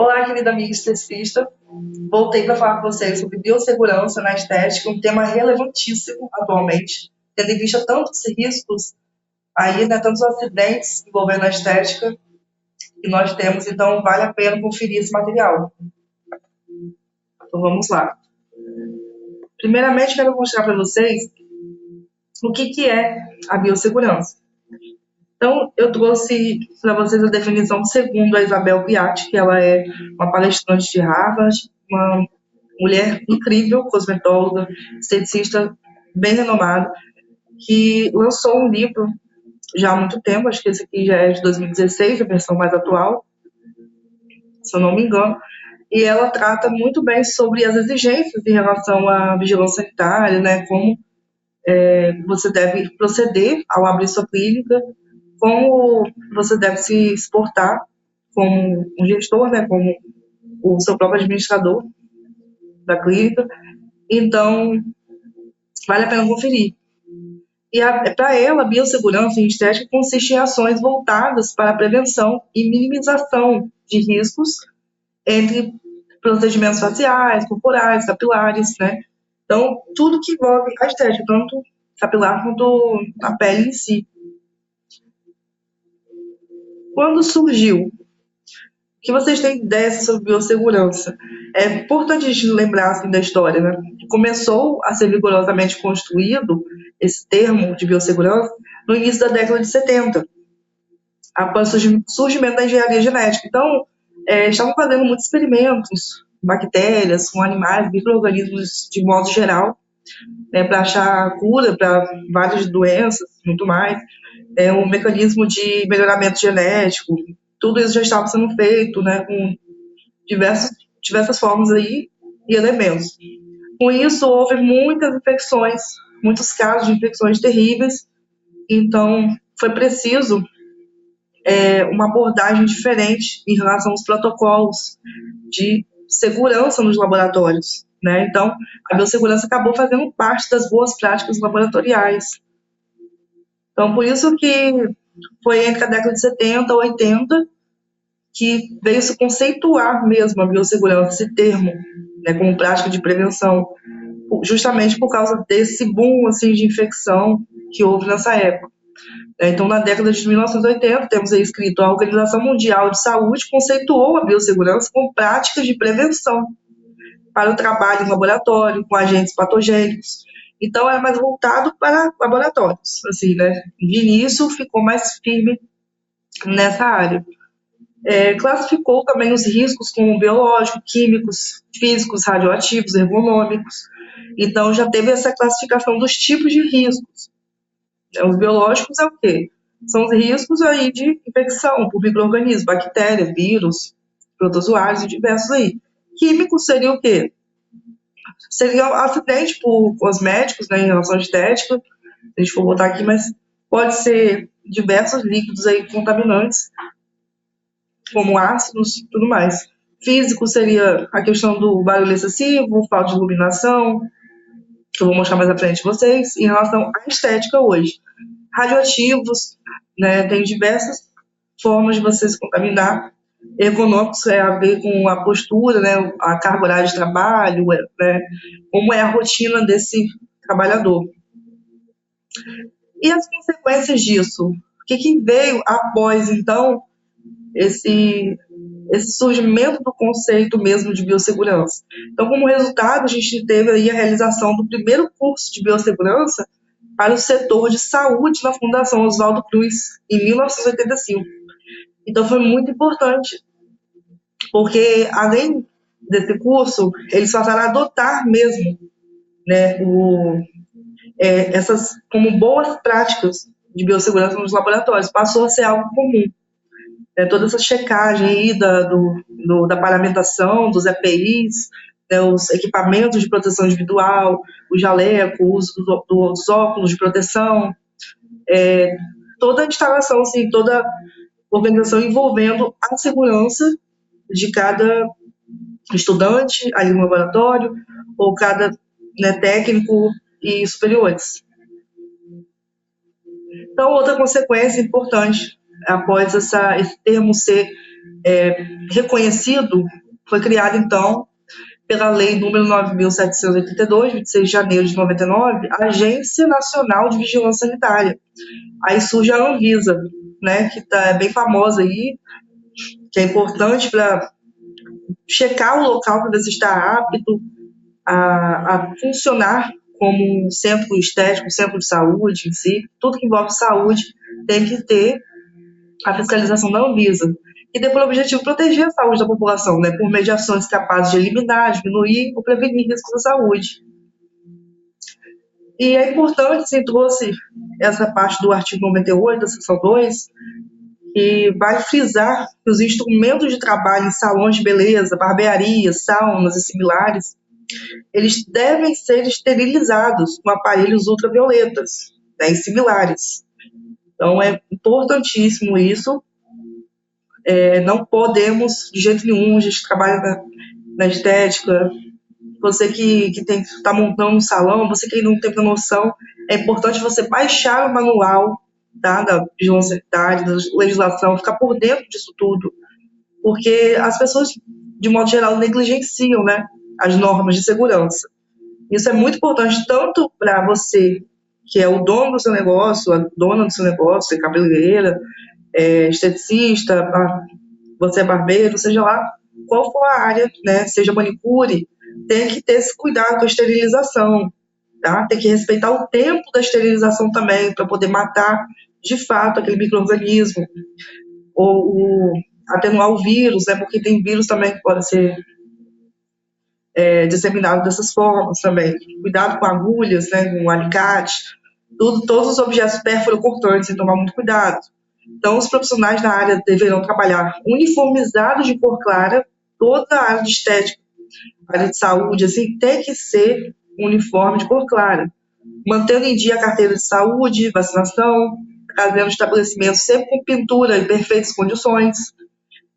Olá, querida amiga esteticista. Voltei para falar com vocês sobre biossegurança na estética, um tema relevantíssimo atualmente, tendo em vista tantos riscos aí, né, tantos acidentes envolvendo a estética que nós temos, então vale a pena conferir esse material. Então vamos lá. Primeiramente, quero mostrar para vocês o que é a biossegurança. Então, eu trouxe para vocês a definição segundo a Isabel Piatti, que ela é uma palestrante de Harvard, uma mulher incrível, cosmetóloga, esteticista bem renomada, que lançou um livro já há muito tempo, acho que esse aqui já é de 2016, a versão mais atual, se eu não me engano, e ela trata muito bem sobre as exigências em relação à vigilância sanitária, né, como você deve proceder ao abrir sua clínica, como você deve se exportar como um gestor, né, como o seu próprio administrador da clínica. Então, vale a pena conferir. E para ela, a biossegurança em estética consiste em ações voltadas para a prevenção e minimização de riscos entre procedimentos faciais, corporais, capilares, né? Então, tudo que envolve a estética, tanto capilar quanto a pele em si. Quando surgiu? O que vocês têm ideia sobre biossegurança? É importante a gente lembrar assim, da história, né? Começou a ser rigorosamente construído esse termo de biossegurança no início da década de 70, após o surgimento da engenharia genética. Então, estavam fazendo muitos experimentos, bactérias, com animais, micro-organismos de modo geral, né, para achar cura para várias doenças, muito mais. Um mecanismo de melhoramento genético, tudo isso já estava sendo feito, né, com diversas formas aí e elementos. Com isso, houve muitas infecções, muitos casos de infecções terríveis, então foi preciso uma abordagem diferente em relação aos protocolos de segurança nos laboratórios, né? Então, a biossegurança acabou fazendo parte das boas práticas laboratoriais. Então, por isso que foi entre a década de 70 e 80 que veio se conceituar mesmo a biossegurança, esse termo, né, como prática de prevenção, justamente por causa desse boom assim, de infecção que houve nessa época. Então, na década de 1980, temos aí escrito: a Organização Mundial de Saúde conceituou a biossegurança como práticas de prevenção para o trabalho em laboratório, com agentes patogênicos. Então, era mais voltado para laboratórios, assim, né? De início, ficou mais firme nessa área. Classificou também os riscos como biológicos, químicos, físicos, radioativos, ergonômicos. Então, já teve essa classificação dos tipos de riscos. Os biológicos é o quê? São os riscos aí de infecção por micro-organismos, bactérias, vírus, protozoários e diversos aí. Químicos seria o quê? Seria acidente por cosméticos, né, em relação à estética, se a gente for botar aqui, mas pode ser diversos líquidos aí contaminantes, como ácidos e tudo mais. Físico seria a questão do barulho excessivo, falta de iluminação, que eu vou mostrar mais à frente para vocês, em relação à estética hoje. Radioativos, né, tem diversas formas de você se contaminar. Ergonômicos é a ver com a postura, né, a carga horária de trabalho, né, como é a rotina desse trabalhador. E as consequências disso? O que veio após, então, esse surgimento do conceito mesmo de biossegurança? Então, como resultado, a gente teve aí a realização do primeiro curso de biossegurança para o setor de saúde na Fundação Oswaldo Cruz, em 1985. Então, foi muito importante, porque, além desse curso, eles passaram a adotar mesmo, né, essas como boas práticas de biossegurança nos laboratórios. Passou a ser algo comum. Toda essa checagem aí da paramentação, dos EPIs, os equipamentos de proteção individual, o jaleco, o uso dos óculos de proteção, toda a instalação, assim, toda a organização envolvendo a segurança de cada estudante ali no laboratório, ou cada, né, técnico e superiores. Então, outra consequência importante, após esse termo ser reconhecido, foi criado, então, pela Lei número 9.782, 26 de janeiro de 99, a Agência Nacional de Vigilância Sanitária. Aí surge a Anvisa, né, que é bem famosa aí, que é importante para checar o local para ver se está apto a funcionar como um centro estético, um centro de saúde em si. Tudo que envolve saúde tem que ter a fiscalização da Anvisa. E tem por objetivo proteger a saúde da população, né, por meio de ações capazes de eliminar, diminuir ou prevenir riscos à saúde. E é importante, se trouxe essa parte do artigo 98, da seção 2, que vai frisar que os instrumentos de trabalho em salões de beleza, barbearias, saunas e similares, eles devem ser esterilizados com aparelhos ultravioletas, né, e similares. Então, é importantíssimo isso. Não podemos, de jeito nenhum, a gente trabalha na estética, você que está montando um salão, você que não tem noção, é importante você baixar o manual, tá, da vigilância sanitária, da legislação, ficar por dentro disso tudo, porque as pessoas, de modo geral, negligenciam, né, as normas de segurança. Isso é muito importante tanto para você, que é o dono do seu negócio, a dona do seu negócio, é cabeleireira, esteticista, você é barbeiro, seja lá qual for a área, né, seja manicure, tem que ter esse cuidado com a esterilização, tá? Tem que respeitar o tempo da esterilização também, para poder matar, de fato, aquele micro-organismo, ou atenuar o vírus, né, porque tem vírus também que pode ser disseminado dessas formas também. Cuidado com agulhas, né, com alicate, todos os objetos pérfuro-cortantes, tem que tomar muito cuidado. Então, os profissionais da área deverão trabalhar uniformizados de cor clara, toda a área de estética, a área de saúde, assim, tem que ser uniforme de cor clara, mantendo em dia a carteira de saúde, vacinação, trazendo estabelecimentos sempre com pintura em perfeitas condições,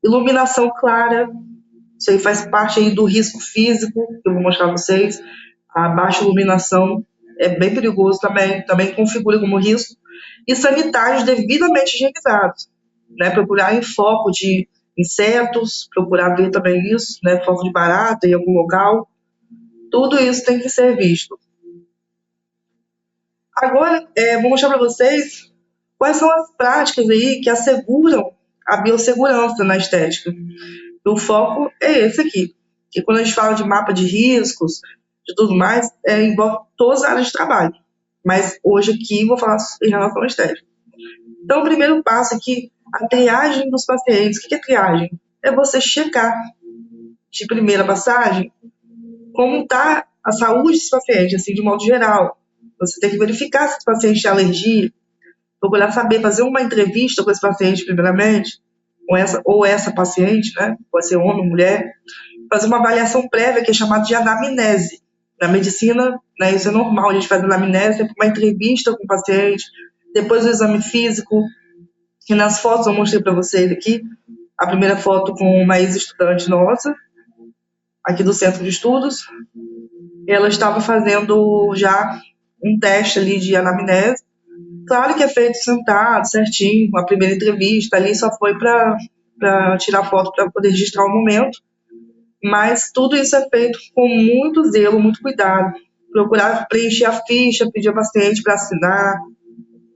iluminação clara, isso aí faz parte aí do risco físico, que eu vou mostrar a vocês, a baixa iluminação é bem perigoso também configura como risco, e sanitários devidamente higienizados, né, procurar em foco de insetos, procurar ver também isso, né, foco de barata em algum local, tudo isso tem que ser visto. Agora, vou mostrar para vocês quais são as práticas aí que asseguram a biossegurança na estética. O foco é esse aqui, que quando a gente fala de mapa de riscos, de tudo mais, envolve todas as áreas de trabalho. Mas hoje aqui vou falar em relação à estética. Então, o primeiro passo aqui, a triagem dos pacientes. O que é triagem? É você checar, de primeira passagem, como está a saúde desse paciente, assim, de modo geral. Você tem que verificar se esse paciente tem alergia, procurar saber, fazer uma entrevista com esse paciente, primeiramente, ou essa paciente, né? Pode ser homem ou mulher, fazer uma avaliação prévia, que é chamada de anamnese. Na medicina, né, isso é normal, a gente faz anamnese, uma entrevista com o paciente, depois o exame físico, que nas fotos eu mostrei para vocês aqui, a primeira foto com uma ex-estudante nossa, aqui do Centro de Estudos, ela estava fazendo já um teste ali de anamnese, claro que é feito sentado, certinho, a primeira entrevista ali só foi para tirar foto, para poder registrar o momento, mas tudo isso é feito com muito zelo, muito cuidado, procurar preencher a ficha, pedir ao paciente para assinar,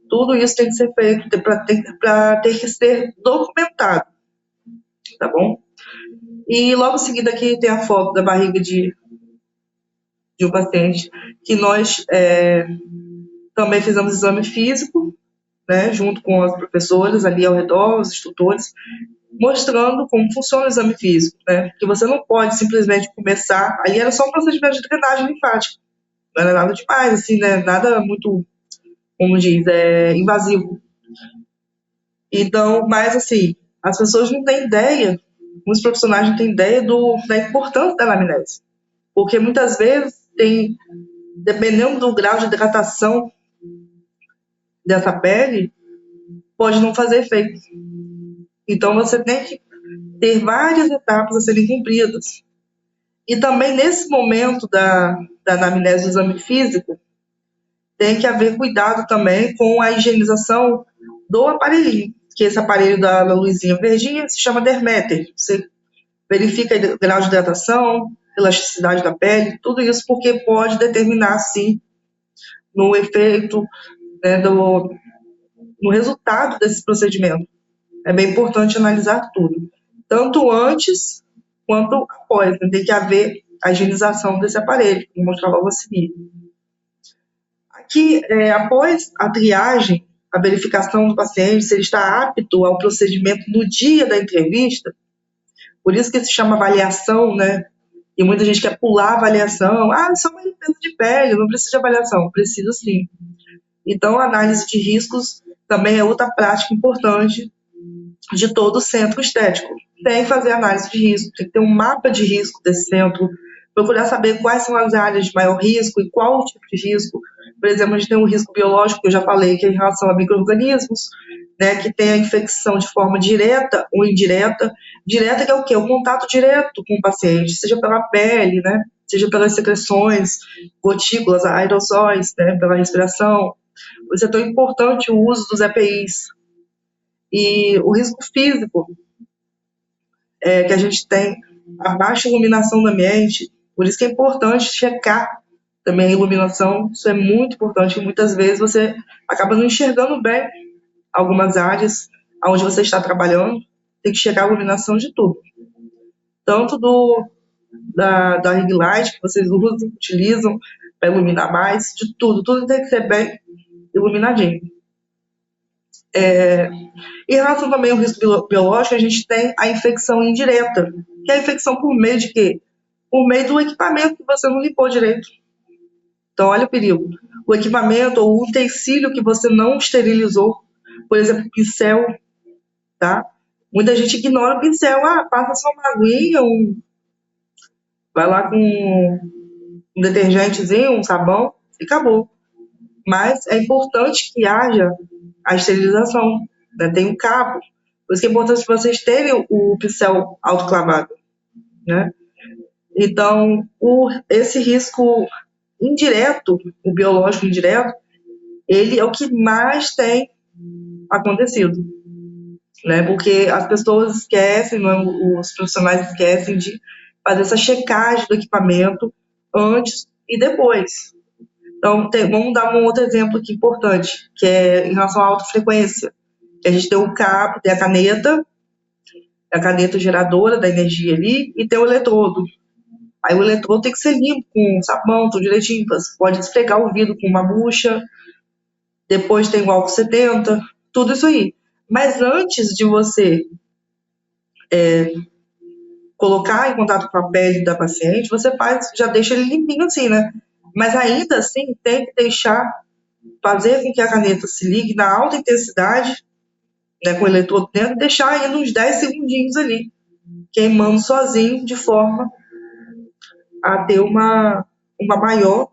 tudo isso tem que ser feito para ter que ser documentado, tá bom? E logo em seguida aqui tem a foto da barriga de um paciente que nós também fizemos exame físico, né, junto com as professoras ali ao redor, os instrutores, mostrando como funciona o exame físico, né, que você não pode simplesmente começar, ali era só um procedimento de drenagem linfática, não era nada demais, assim, né, nada muito, como diz, invasivo. Então, mas assim, as pessoas não têm ideia, muitos profissionais não têm ideia da importância da anamnese, porque muitas vezes tem, dependendo do grau de hidratação dessa pele, pode não fazer efeito. Então, você tem que ter várias etapas a serem cumpridas. E também, nesse momento da anamnese do exame físico, tem que haver cuidado também com a higienização do aparelhinho, que esse aparelho da luzinha verdinha se chama Dermeter. Você verifica o grau de hidratação, elasticidade da pele, tudo isso porque pode determinar, sim, no efeito, né, no resultado desse procedimento. É bem importante analisar tudo, tanto antes quanto após, né? Tem que haver a higienização desse aparelho, que eu vou mostrar logo a seguir. Aqui, após a triagem, a verificação do paciente, se ele está apto ao procedimento no dia da entrevista, por isso que se chama avaliação, né? E muita gente quer pular a avaliação. Ah, só uma limpeza de pele, não precisa de avaliação. Precisa sim. Então, a análise de riscos também é outra prática importante de todo centro estético. Tem que fazer análise de risco, tem que ter um mapa de risco desse centro, procurar saber quais são as áreas de maior risco e qual o tipo de risco. Por exemplo, a gente tem um risco biológico, que eu já falei, que é em relação a micro-organismos, né, que tem a infecção de forma direta ou indireta. Direta que é o quê? O contato direto com o paciente, seja pela pele, né, seja pelas secreções, gotículas, aerossóis, né, pela respiração. Por isso é tão importante o uso dos EPIs. E o risco físico, que a gente tem a baixa iluminação do ambiente, por isso que é importante checar também a iluminação, isso é muito importante, que muitas vezes você acaba não enxergando bem algumas áreas onde você está trabalhando, tem que checar a iluminação de tudo, tanto da ring light que vocês usam, utilizam para iluminar mais, de tudo tem que ser bem iluminadinho. Em relação também ao risco biológico, a gente tem a infecção indireta, que é a infecção por meio de quê? Por meio do equipamento que você não limpou direito. Então, olha o perigo. O equipamento ou o utensílio que você não esterilizou, por exemplo, pincel, tá? Muita gente ignora o pincel. Ah, passa só uma aguinha, vai lá com um detergentezinho, um sabão, e acabou. Mas é importante que haja a esterilização, né? Tem um cabo. Por isso que é importante vocês terem o pincel autoclavado, né? Então, esse risco indireto, o biológico indireto, ele é o que mais tem acontecido, né? Porque as pessoas esquecem, os profissionais esquecem de fazer essa checagem do equipamento antes e depois. Então, vamos dar um outro exemplo aqui importante, que é em relação à alta frequência. A gente tem o cabo, tem a caneta geradora da energia ali, e tem o eletrodo. Aí o eletrodo tem que ser limpo com sabão, tudo direitinho. Você pode esfregar o vidro com uma bucha, depois tem o álcool 70, tudo isso aí. Mas antes de você colocar em contato com a pele da paciente, você já deixa ele limpinho assim, né? Mas ainda assim tem que fazer com que a caneta se ligue na alta intensidade, né, com o eletrodo dentro, deixar ainda uns 10 segundinhos ali, queimando sozinho, de forma a ter uma maior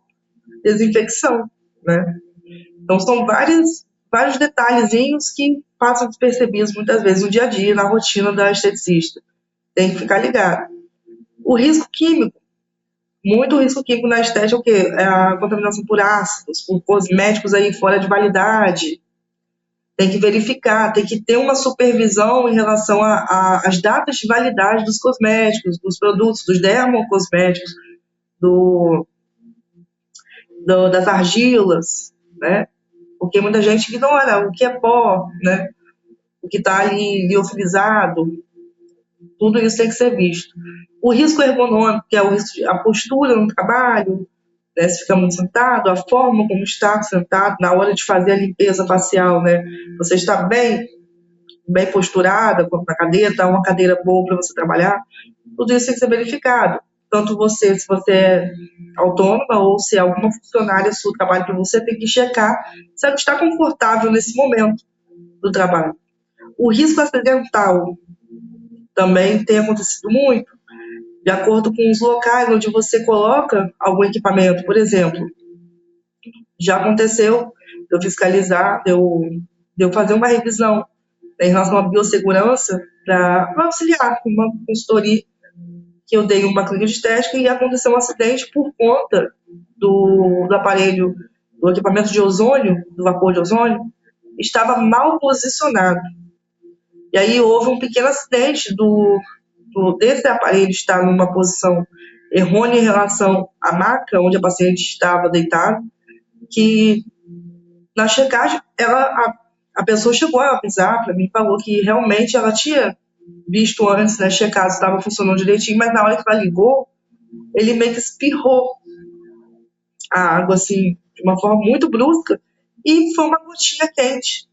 desinfecção, né? Então, são vários detalhezinhos que passam despercebidos muitas vezes no dia a dia, na rotina da esteticista. Tem que ficar ligado. O risco químico. Muito risco químico na estética é o quê? É a contaminação por ácidos, por cosméticos aí fora de validade. Tem que verificar, tem que ter uma supervisão em relação às datas de validade dos cosméticos, dos produtos, dos dermocosméticos, das argilas, né? Porque muita gente ignora o que é pó, né? O que está ali liofilizado, tudo isso tem que ser visto. O risco ergonômico, que é a postura no trabalho, né? Se fica muito sentado, a forma como está sentado na hora de fazer a limpeza facial, né? Você está bem posturada na cadeira, está uma cadeira boa para você trabalhar, tudo isso tem que ser verificado. Tanto se você é autônoma ou se alguma funcionária sua trabalha para você, tem que checar se ela está confortável nesse momento do trabalho. O risco acidental também tem acontecido muito, de acordo com os locais onde você coloca algum equipamento. Por exemplo, já aconteceu de eu fiscalizar, de eu fazer uma revisão, né, em relação à biossegurança para auxiliar com uma consultoria que eu dei uma clínica de estética e aconteceu um acidente por conta do aparelho, do equipamento de ozônio, do vapor de ozônio, estava mal posicionado. E aí houve um pequeno acidente desse aparelho estar numa posição errônea em relação à maca onde a paciente estava deitada, que na checagem a pessoa chegou a avisar para mim, falou que realmente ela tinha visto antes, né, checado se estava funcionando direitinho, mas na hora que ela ligou, ele meio que espirrou a água assim de uma forma muito brusca e foi uma gotinha quente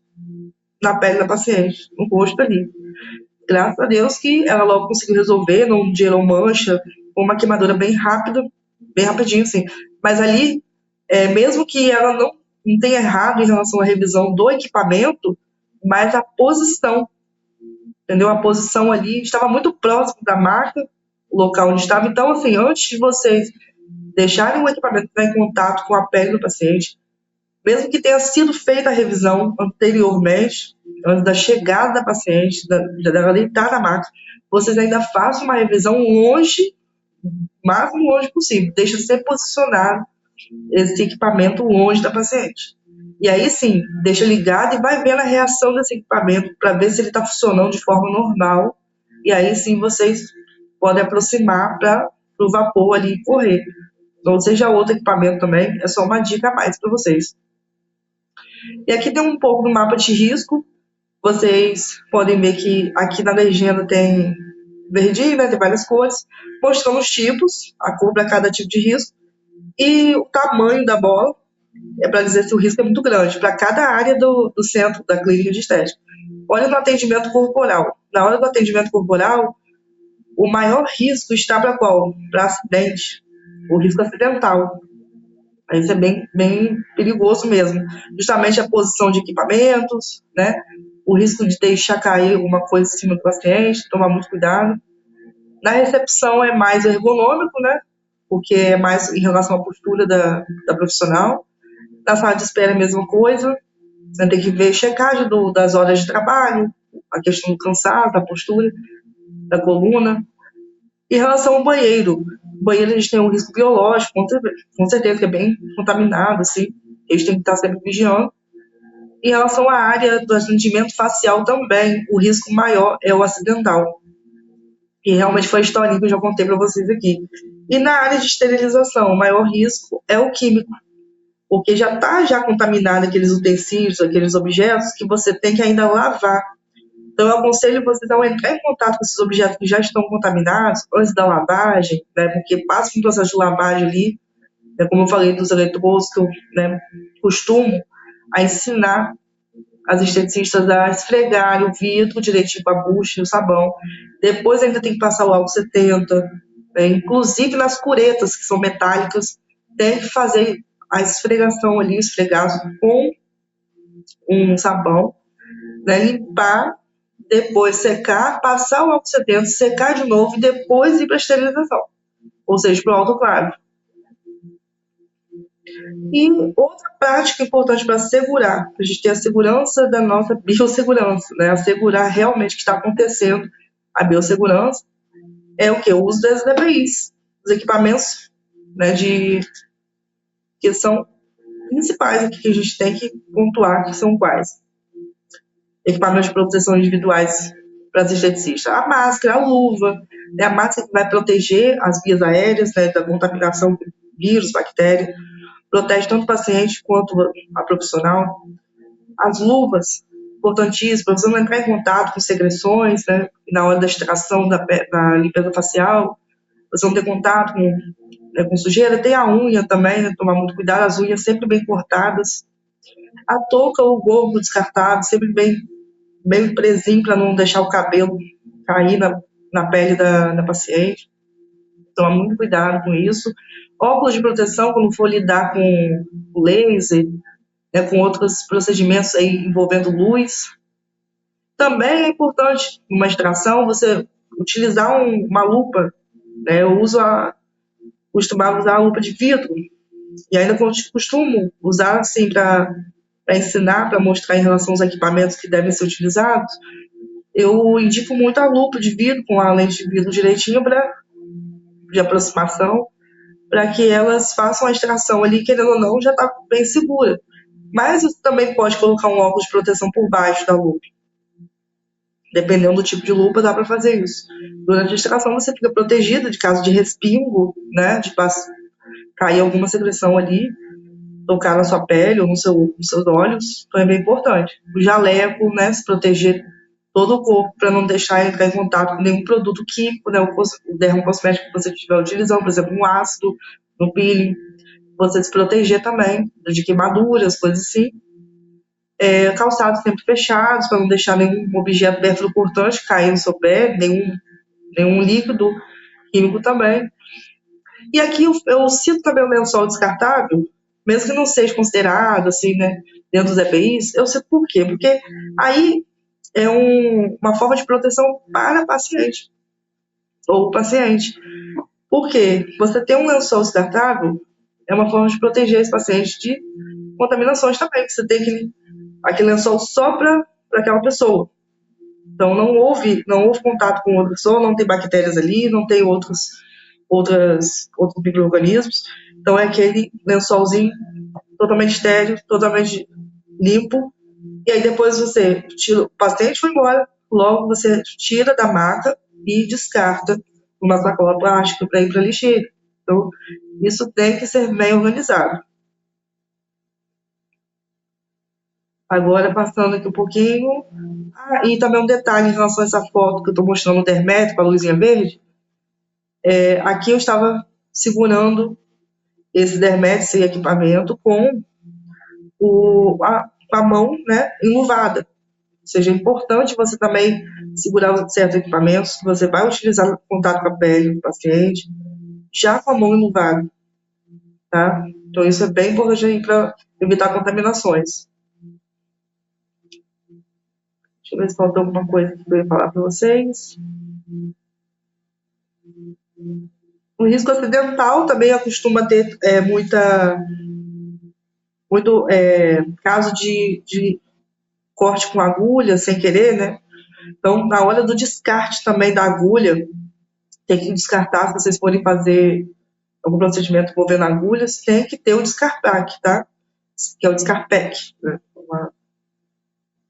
na pele da paciente, no rosto ali. Graças a Deus que ela logo conseguiu resolver, não gerou mancha, foi uma queimadura bem rápida, bem rapidinho, assim. Mas ali, mesmo que ela não tenha errado em relação à revisão do equipamento, mas a posição, entendeu? A posição ali estava muito próximo da marca, o local onde estava. Então, assim, antes de vocês deixarem o equipamento entrar em contato com a pele do paciente, mesmo que tenha sido feita a revisão anteriormente, antes da chegada da paciente, dela deitar na maca, vocês ainda façam uma revisão longe, o máximo longe possível. Deixa ser posicionado esse equipamento longe da paciente. E aí sim, deixa ligado e vai vendo a reação desse equipamento para ver se ele está funcionando de forma normal. E aí sim vocês podem aproximar para o vapor ali correr. Ou seja, outro equipamento também, é só uma dica a mais para vocês. E aqui tem um pouco do mapa de risco. Vocês podem ver que aqui na legenda tem verdinho, né, tem várias cores, mostrando os tipos, a cor para cada tipo de risco, e o tamanho da bola, é para dizer se o risco é muito grande, para cada área do centro da clínica de estética. Olha no atendimento corporal. Na hora do atendimento corporal, o maior risco está para qual? Para acidente, o risco acidental. Isso é bem perigoso mesmo. Justamente a posição de equipamentos, né? O risco de deixar cair alguma coisa em cima do paciente, tomar muito cuidado. Na recepção é mais ergonômico, né? Porque é mais em relação à postura da profissional. Na sala de espera é a mesma coisa. Você tem que ver checagem das horas de trabalho, a questão do cansaço, da postura, da coluna. Em relação ao banheiro, o banheiro a gente tem um risco biológico, com certeza que é bem contaminado, assim, eles têm que estar sempre vigiando. Em relação à área do atendimento facial também, o risco maior é o acidental, que realmente foi a historinha que eu já contei para vocês aqui. E na área de esterilização, o maior risco é o químico, porque já está já contaminado aqueles utensílios, aqueles objetos que você tem que ainda lavar. Então, eu aconselho vocês a entrar em contato com esses objetos que já estão contaminados antes da lavagem, né, porque passa um processo de lavagem ali, né, como eu falei dos eletrodos, que eu, né, costumo a ensinar as esteticistas a esfregar o vidro direitinho com a bucha e o sabão. Depois ainda tem que passar o álcool 70, né, inclusive nas curetas, que são metálicas, tem que fazer a esfregação ali, esfregar com um sabão, né, limpar, depois secar, passar o álcool 70, secar de novo e depois ir para a esterilização, ou seja, para o autoclave. E outra prática importante para assegurar, a gente ter a segurança da nossa biossegurança, né, assegurar realmente que está acontecendo a biossegurança, é o que? O uso das EPIs, os equipamentos, né, que são principais aqui que a gente tem que pontuar, que são quais? Equipamentos de proteção individuais para as esteticistas. A máscara, a luva, né, a máscara que vai proteger as vias aéreas, né, da contaminação por vírus, bactéria, protege tanto o paciente quanto a profissional. As luvas, importantíssimas, para você não entrar em contato com secreções, né, na hora da extração da limpeza facial, você não ter contato com sujeira. Tem a unha também, né, tomar muito cuidado, as unhas sempre bem cortadas. A touca ou o gorro descartável, sempre bem presinho para não deixar o cabelo cair na pele da paciente. Tomar muito cuidado com isso. Óculos de proteção quando for lidar com laser, né, com outros procedimentos aí envolvendo luz. Também é importante, numa extração, você utilizar uma lupa. Né, eu costumava usar a lupa de vidro, e ainda costumo usar assim para ensinar, para mostrar em relação aos equipamentos que devem ser utilizados. Eu indico muito a lupa de vidro, com a lente de vidro direitinho de aproximação, para que elas façam a extração ali, querendo ou não, já está bem segura. Mas você também pode colocar um óculos de proteção por baixo da lupa. Dependendo do tipo de lupa, dá para fazer isso. Durante a extração, você fica protegido de caso de respingo, né? De cair alguma secreção ali, tocar na sua pele ou nos seus olhos, então é bem importante. O jaleco, né? Se proteger todo o corpo para não deixar entrar em contato com nenhum produto químico, né? O dermocosmético que você estiver utilizando, por exemplo, um ácido, um peeling. Você se proteger também de queimaduras, coisas assim. Calçados sempre fechados, para não deixar nenhum objeto perto do cortante cair no seu pé, nenhum líquido químico também. E aqui eu cito também o lençol descartável, mesmo que não seja considerado assim, né, dentro dos EPIs, eu sei por quê? Porque aí é uma forma de proteção para a paciente ou o paciente. Por quê? Você ter um lençol descartável é uma forma de proteger esse paciente de contaminações também, que você tem aquele lençol só para aquela pessoa. Então não houve contato com outra pessoa, não tem bactérias ali, não tem outros micro-organismos. Então é aquele lençolzinho totalmente estéril, totalmente limpo. E aí depois você tira, o paciente foi embora, logo você tira da maca e descarta numa sacola plástica para ir para a lixeira. Então isso tem que ser bem organizado. Agora, passando aqui um pouquinho. E também um detalhe em relação a essa foto que eu estou mostrando do Hermético, a luzinha verde. Aqui eu estava segurando esse Hermético, esse equipamento, com a mão, né, enluvada. Ou seja, é importante você também segurar certos equipamentos que você vai utilizar no contato com a pele do paciente, já com a mão enluvada. Tá? Então, isso é bem importante para evitar contaminações. Deixa eu ver se faltou alguma coisa que eu ia falar para vocês. O risco acidental também costuma ter muito caso de corte com agulha sem querer, né? Então, na hora do descarte também da agulha, tem que descartar, se vocês forem fazer algum procedimento envolvendo agulhas, tem que ter o descarpac, tá? Que é o descarpec, né?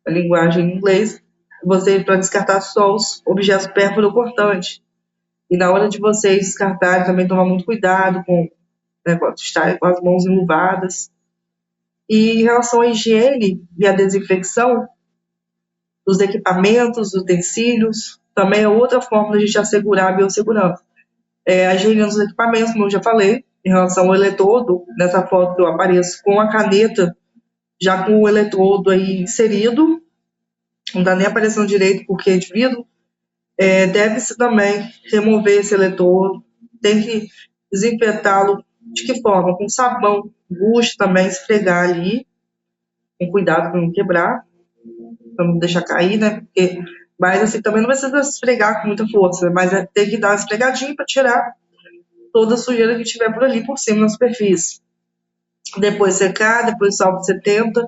A linguagem em inglês. Você, para descartar só os objetos pérfuro-cortantes. E na hora de vocês descartarem, também tomar muito cuidado com estarem com as mãos enluvadas. E em relação à higiene e à desinfecção dos equipamentos, dos utensílios, também é outra forma de a gente assegurar a biossegurança. A higiene dos equipamentos, como eu já falei, em relação ao eletrodo, nessa foto que eu apareço com a caneta, já com o eletrodo aí inserido, não dá nem aparecendo direito porque é de vidro, deve-se também remover esse eletrodo, tem que desinfetá-lo de que forma? Com sabão, bucho também, esfregar ali, com cuidado para não quebrar, para não deixar cair, né? Mas assim, também não precisa esfregar com muita força, mas tem que dar uma esfregadinha para tirar toda a sujeira que tiver por ali, por cima, na superfície. Depois secar, depois salvo 70,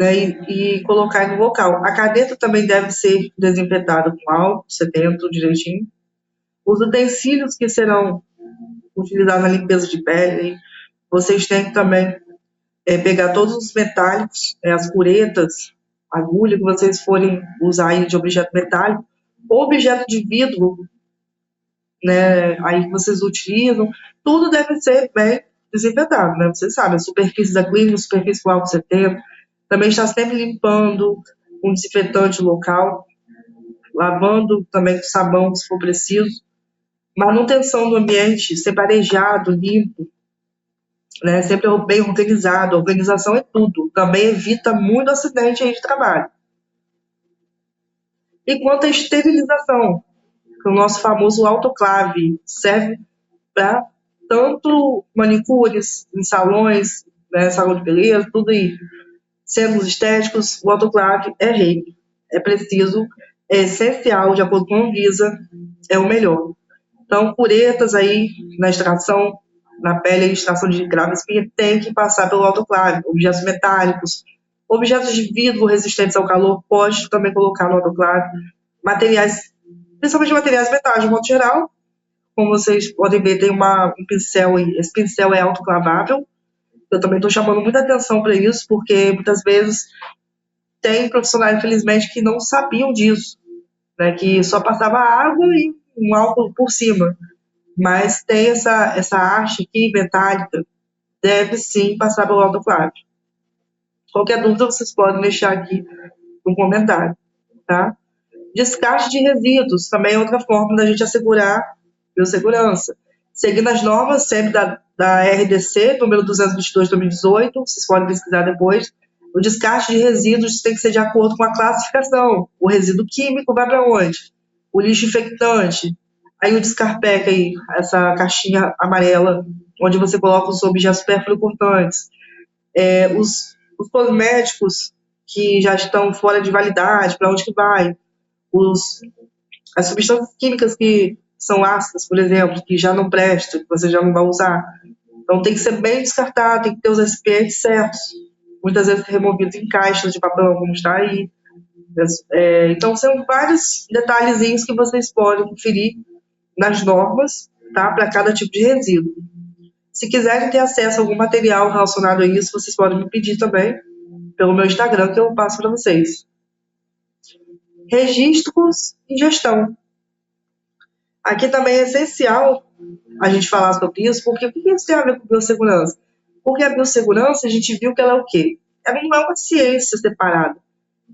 né, e colocar no local. A caneta também deve ser desinfetada com álcool 70 direitinho. Os utensílios que serão utilizados na limpeza de pele, vocês têm que também pegar todos os metálicos, as curetas, agulha que vocês forem usar aí de objeto metálico, ou objeto de vidro, né, aí que vocês utilizam, tudo deve ser bem desinfetado, né? Vocês sabem, a superfície da clínica, superfície com álcool 70, também está sempre limpando com desinfetante local, lavando também com sabão, se for preciso. Manutenção do ambiente, sempre arejado, limpo, né? Sempre bem organizado. Organização é tudo. Também evita muito acidente aí de trabalho. E quanto à esterilização, que é o nosso famoso autoclave, serve para tanto manicures em salões, né, salão de beleza, tudo aí, centros estéticos, o autoclave é rei. É preciso, é essencial, de acordo com a Anvisa, é o melhor. Então, curetas aí na extração, na pele, a extração de cravo e espinha tem que passar pelo autoclave. Objetos metálicos, objetos de vidro resistentes ao calor, pode também colocar no autoclave. Materiais, principalmente materiais metálicos, de modo geral. Como vocês podem ver, tem um pincel, esse pincel é autoclavável. Eu também estou chamando muita atenção para isso, porque muitas vezes tem profissionais, infelizmente, que não sabiam disso. né, que só passava água e um álcool por cima, mas tem essa haste aqui metálica, deve sim passar pelo autoclave. Qualquer dúvida vocês podem deixar aqui no comentário, tá? Descarte de resíduos também é outra forma da gente assegurar biossegurança. Seguindo as normas sempre da RDC, número 222 de 2018, vocês podem pesquisar depois. O descarte de resíduos tem que ser de acordo com a classificação. O resíduo químico vai para onde? O lixo infectante. Aí o descarpec, aí, essa caixinha amarela, onde você coloca os objetos perfluocortantes. Os cosméticos que já estão fora de validade, para onde que vai? As substâncias químicas que são ácidas, por exemplo, que já não prestam, que você já não vai usar. Então tem que ser bem descartado, tem que ter os recipientes certos. Muitas vezes removidos em caixas de papelão, como está aí. Então são vários detalhezinhos que vocês podem conferir nas normas, tá? Para cada tipo de resíduo. Se quiserem ter acesso a algum material relacionado a isso, vocês podem me pedir também pelo meu Instagram, que eu passo para vocês. Registros e gestão. Aqui também é essencial a gente falar sobre isso, porque o que isso tem a ver com biossegurança? Porque a biossegurança, a gente viu que ela é o quê? Ela não é uma ciência separada.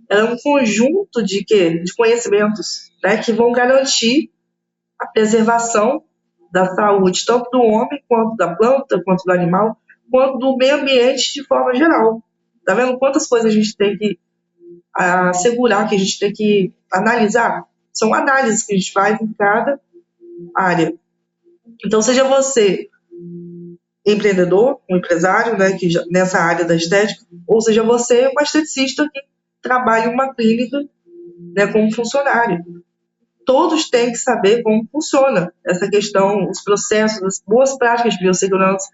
Ela é um conjunto de quê? De conhecimentos, né, que vão garantir a preservação da saúde, tanto do homem, quanto da planta, quanto do animal, quanto do meio ambiente de forma geral. Tá vendo quantas coisas a gente tem que assegurar, que a gente tem que analisar? São análises que a gente faz em cada área. Então, seja você empreendedor, um empresário, né, que nessa área da estética, ou seja você um esteticista que trabalha em uma clínica, né, como funcionário. Todos têm que saber como funciona essa questão, os processos, as boas práticas de biossegurança.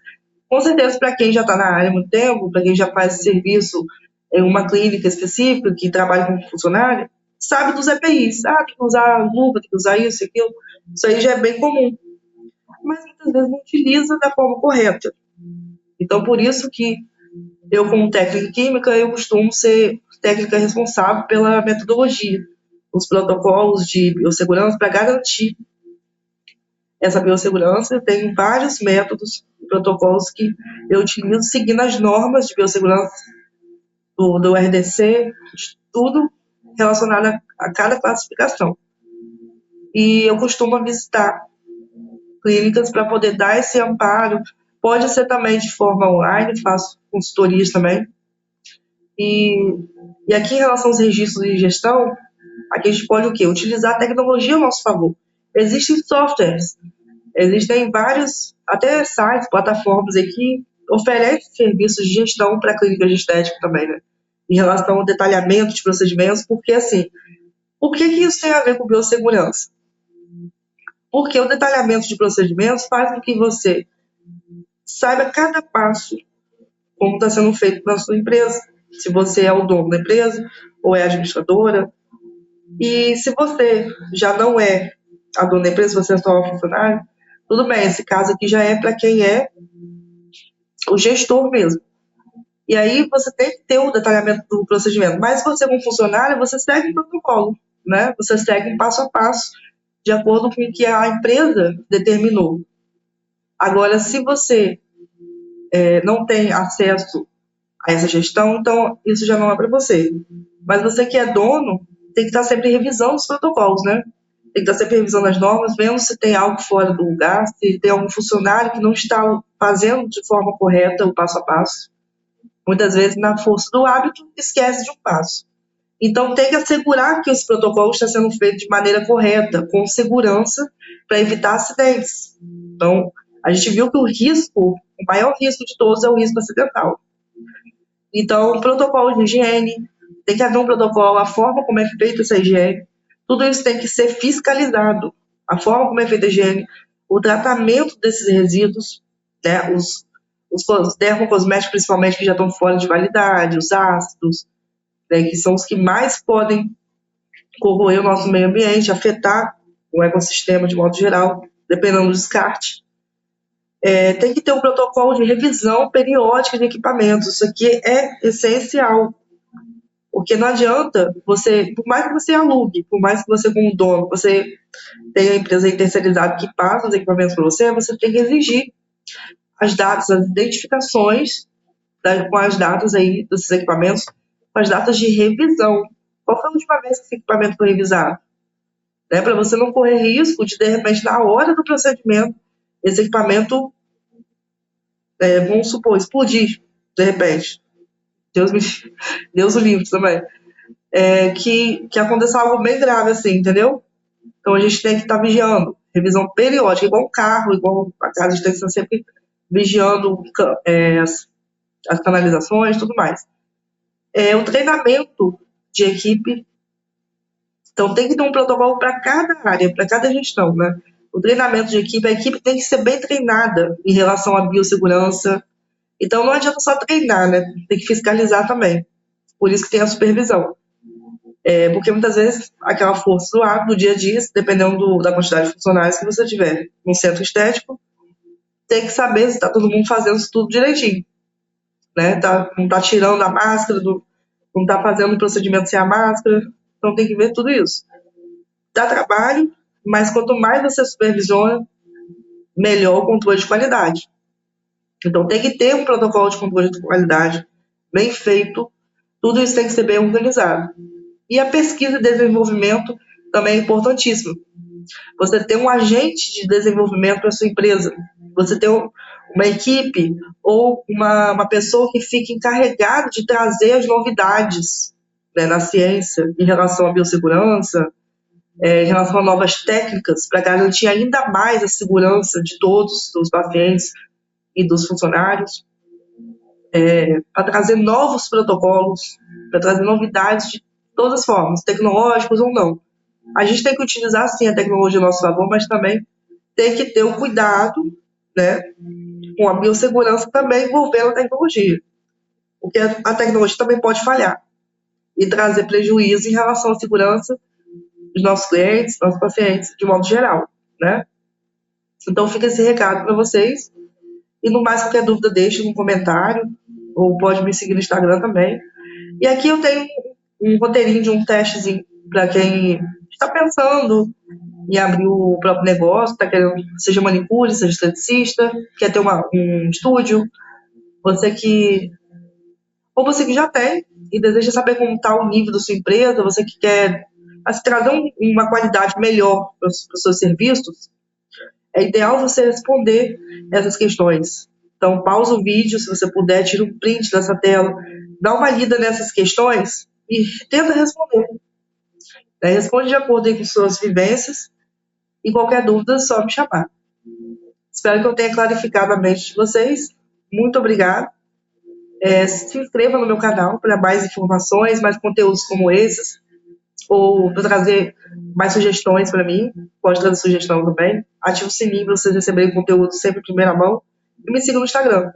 Com certeza, para quem já está na área há muito tempo, para quem já faz serviço em uma clínica específica, que trabalha como funcionário, sabe dos EPIs. Tem que usar luva, tem que usar isso e aquilo. Isso aí já é bem comum. Mas muitas vezes não utiliza da forma correta. Então, por isso que eu, como técnica química, eu costumo ser técnica responsável pela metodologia, os protocolos de biossegurança para garantir essa biossegurança. Eu tenho vários métodos e protocolos que eu utilizo seguindo as normas de biossegurança do RDC, de tudo relacionado a cada classificação. E eu costumo visitar clínicas para poder dar esse amparo. Pode ser também de forma online, faço consultorias também. E aqui em relação aos registros de gestão, aqui a gente pode o quê? Utilizar a tecnologia a nosso favor. Existem softwares, existem vários, até sites, plataformas aí que oferecem serviços de gestão para clínicas de estética também, né? Em relação ao detalhamento de procedimentos, porque assim, por que isso tem a ver com biossegurança? Porque o detalhamento de procedimentos faz com que você saiba cada passo como está sendo feito na sua empresa, se você é o dono da empresa ou é administradora. E se você já não é a dona da empresa, você é só um funcionário, tudo bem, esse caso aqui já é para quem é o gestor mesmo. E aí você tem que ter o detalhamento do procedimento. Mas se você é um funcionário, você segue o protocolo, né? Você segue um passo a passo, de acordo com o que a empresa determinou. Agora, se você não tem acesso a essa gestão, então isso já não é para você. Mas você que é dono, tem que estar sempre revisando os protocolos, né? Tem que estar sempre revisando as normas, vendo se tem algo fora do lugar, se tem algum funcionário que não está fazendo de forma correta o passo a passo. Muitas vezes, na força do hábito, esquece de um passo. Então, tem que assegurar que esse protocolo está sendo feito de maneira correta, com segurança, para evitar acidentes. Então, a gente viu que o maior risco de todos é o risco acidental. Então, protocolo de higiene, tem que haver um protocolo, a forma como é feita essa higiene, tudo isso tem que ser fiscalizado. A forma como é feita a higiene, o tratamento desses resíduos, né, os dermocosméticos, principalmente, que já estão fora de validade, os ácidos, né, que são os que mais podem corroer o nosso meio ambiente, afetar o ecossistema de modo geral, dependendo do descarte. Tem que ter um protocolo de revisão periódica de equipamentos. Isso aqui é essencial. Porque não adianta você, por mais que você alugue, por mais que você, como dono, você tenha a empresa terceirizada que passa os equipamentos para você, você tem que exigir as datas, as identificações com as datas aí desses equipamentos, com as datas de revisão. Qual foi a última vez que esse equipamento foi revisado? Né? Para você não correr risco de repente, na hora do procedimento, esse equipamento, vamos supor, explodir, de repente. Deus o livre também. Que aconteça algo bem grave assim, entendeu? Então a gente tem que estar vigiando, revisão periódica, igual um carro, igual a casa, a gente tem que estar sempre vigiando as canalizações e tudo mais. O treinamento de equipe, então tem que ter um protocolo para cada área, para cada gestão, né? O treinamento de equipe, a equipe tem que ser bem treinada em relação à biossegurança. Então não adianta só treinar, né? Tem que fiscalizar também. Por isso que tem a supervisão. Porque muitas vezes aquela força do ar, do dia a dia, dependendo da quantidade de funcionários que você tiver no centro estético, tem que saber se está todo mundo fazendo isso tudo direitinho. Né? Não está tirando a máscara, não está fazendo o procedimento sem a máscara. Então tem que ver tudo isso. Dá trabalho, mas quanto mais você supervisiona, melhor o controle de qualidade. Então tem que ter um protocolo de controle de qualidade bem feito, tudo isso tem que ser bem organizado. E a pesquisa e desenvolvimento também é importantíssimo. Você ter um agente de desenvolvimento para sua empresa, você ter uma equipe ou uma pessoa que fique encarregada de trazer as novidades, né, na ciência em relação à biossegurança, em relação a novas técnicas para garantir ainda mais a segurança de todos os pacientes e dos funcionários, para trazer novos protocolos, para trazer novidades de todas as formas, tecnológicos ou não. A gente tem que utilizar, sim, a tecnologia a nosso favor, mas também tem que ter o cuidado, né, com a biossegurança também envolvendo a tecnologia. Porque a tecnologia também pode falhar e trazer prejuízo em relação à segurança dos nossos clientes, nossos pacientes, de modo geral, né? Então fica esse recado para vocês. E no mais, qualquer dúvida, deixe um comentário, ou pode me seguir no Instagram também. E aqui eu tenho um roteirinho de um testezinho para quem está pensando em abrir o próprio negócio, está querendo, seja manicure, seja esteticista, quer ter um estúdio, ou você que já tem e deseja saber como está o nível da sua empresa, você que quer trazer uma qualidade melhor para os seus serviços, é ideal você responder essas questões. Então, pausa o vídeo, se você puder, tira um print dessa tela, dá uma lida nessas questões e tenta responder. Responde de acordo com suas vivências e qualquer dúvida é só me chamar. Espero que eu tenha clarificado a mente de vocês. Muito obrigada. Se inscreva no meu canal para mais informações, mais conteúdos como esses, ou para trazer mais sugestões para mim. Pode trazer sugestão também. Ative o sininho para vocês receberem conteúdo sempre em primeira mão. E me siga no Instagram.